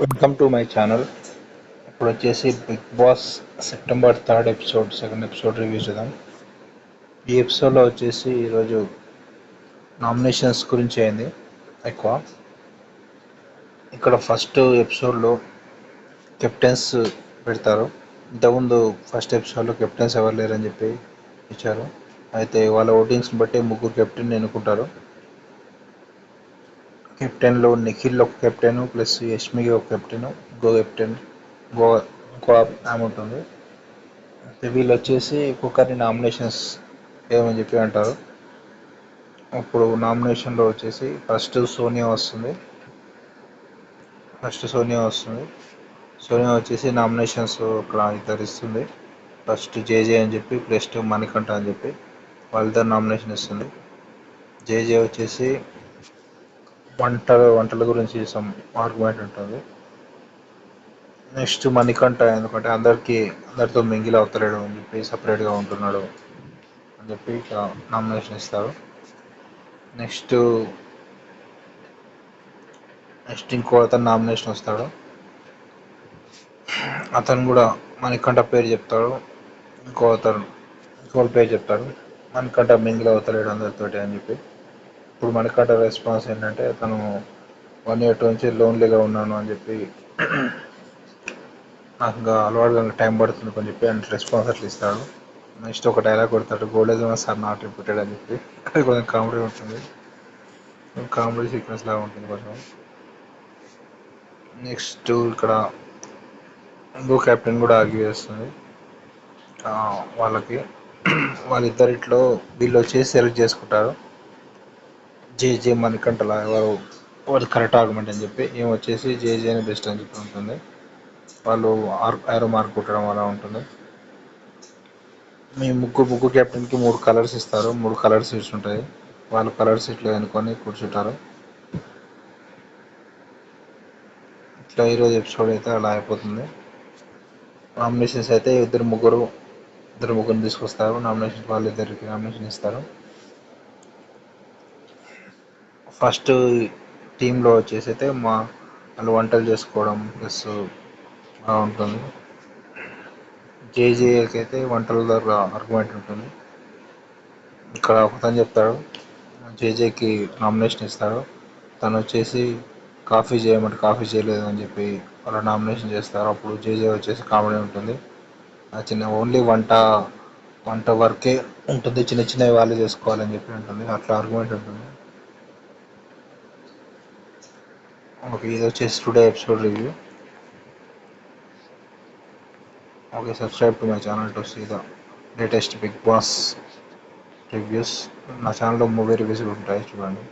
Welcome to my channel. ఇప్పుడు వచ్చేసి Bigg Boss September 3rd episode second episode review చేద్దాం. ఈ ఎపిసోడ్లో వచ్చేసి ఈరోజు నామినేషన్స్ గురించి అయింది ఎక్కువ. ఇక్కడ ఫస్ట్ ఎపిసోడ్లో కెప్టెన్స్ పెడతారు. ఇంతకుముందు ఫస్ట్ ఎపిసోడ్లో కెప్టెన్స్ ఎవరు లేరని చెప్పి ఇచ్చారు. అయితే వాళ్ళ ఓటింగ్స్ని బట్టి ముగ్గురు కెప్టెన్ ఎన్నుకుంటారు. కెప్టెన్లో నిఖిల్ ఒక కెప్టెన్ ప్లస్ యష్మి ఒక కెప్టెన్, ఇంకో ఆమె ఉంటుంది. వీళ్ళు వచ్చేసి ఒక్కొక్కరిని నామినేషన్స్ ఏమని చెప్పి అంటారు. ఇప్పుడు నామినేషన్లో వచ్చేసి ఫస్ట్ సోనియా వస్తుంది. సోనియా వచ్చేసి నామినేషన్స్ ఇక్కడ ఇద్దరు ఇస్తుంది. ఫస్ట్ జేజే అని చెప్పి ప్లస్ మణికంఠ అని చెప్పి వాళ్ళిద్దరు నామినేషన్ ఇస్తుంది. జేజే వచ్చేసి వంటల గురించి సమ్ ఆర్గ్యుమెంట్ ఉంటుంది. నెక్స్ట్ మణికంఠ ఎందుకంటే అందరితో మింగిల్ అవుతలేడు అని చెప్పి సపరేట్గా ఉంటున్నాడు అని చెప్పి నామినేషన్ ఇస్తారు. నెక్స్ట్ ఇంకో అతను నామినేషన్ వస్తాడు. అతను కూడా మణికంఠ పేరు చెప్తాడు. ఇంకో పేరు చెప్తాడు. మణికంఠ మింగిల్ అవుతలేడు అందరితోటి అని చెప్పి. ఇప్పుడు మణికంఠ రెస్పాన్స్ ఏంటంటే తను 1 year నుంచి లోన్లీగా ఉన్నాను అని చెప్పి, నాకు ఇంకా అలవాటుగా టైం పడుతుంది అని చెప్పి ఆయన రెస్పాన్స్ అట్లా ఇస్తాడు. నెక్స్ట్ ఒక డైలాగ్ కొడతాడు, గోల్డ్ సార్ నాట్ రిపీటెడ్ అని చెప్పి. అది కొంచెం కామెడీ ఉంటుంది, కామెడీ సీక్వెన్స్ లాగా ఉంటుంది కొంచెం. నెక్స్ట్ ఇక్కడ ఇంకో కెప్టెన్ కూడా ఆర్గ్యూ చేస్తుంది వాళ్ళిద్దరిట్లో వీళ్ళు వచ్చేసి సెలెక్ట్ చేసుకుంటారు. జేజే మణికంఠలా వాళ్ళు కరెక్ట్ ఆర్గ్యుమెంట్ అని చెప్పి ఏం వచ్చేసి జేజేని బెస్ట్ అని చెప్పి ఉంటుంది. వాళ్ళు ఆరో మార్క్ కుట్టడం అలా ఉంటుంది. మీ ముగ్గురు కెప్టెన్కి 3 కలర్స్ ఇస్తారు. 3 కలర్ సీట్స్ ఉంటాయి. వాళ్ళు కలర్ సీట్లు ఎన్నుకొని కూర్చుంటారు. ఇట్లా ఈరోజు ఎపిసోడ్ అయితే అలా అయిపోతుంది. నామినేషన్స్ అయితే ఇద్దరు ముగ్గురు తీసుకొస్తారు. నామినేషన్ వాళ్ళిద్దరికి నామినేషన్ ఇస్తారు. ఫస్ట్ టీంలో వచ్చేసి అయితే వాళ్ళు వంటలు చేసుకోవడం ప్లస్ ఉంటుంది. జేజేకి అయితే వంటల ద్వారా ఆర్గ్యుమెంట్ ఉంటుంది. ఇక్కడ ఒకతను చెప్తాడు, జేజేకి నామినేషన్ ఇస్తాడు. తను వచ్చేసి కాఫీ చేయమంటే కాఫీ చేయలేదు అని చెప్పి అలా నామినేషన్ చేస్తారు. అప్పుడు జేజే వచ్చేసి కామెడీ ఉంటుంది. ఓన్లీ వంట వర్కే ఉంటుంది, చిన్న చిన్నవి వాళ్ళే చేసుకోవాలని చెప్పి ఉంటుంది. అట్లా ఆర్గ్యుమెంట్ ఉంటుంది. ఓకే, ఇది వచ్చేసి today episode review. Okay, subscribe to my channel to see the latest Bigg Boss reviews. నా ఛానల్లో మూవీ రివ్యూస్ ఉంటాయి, చూడండి.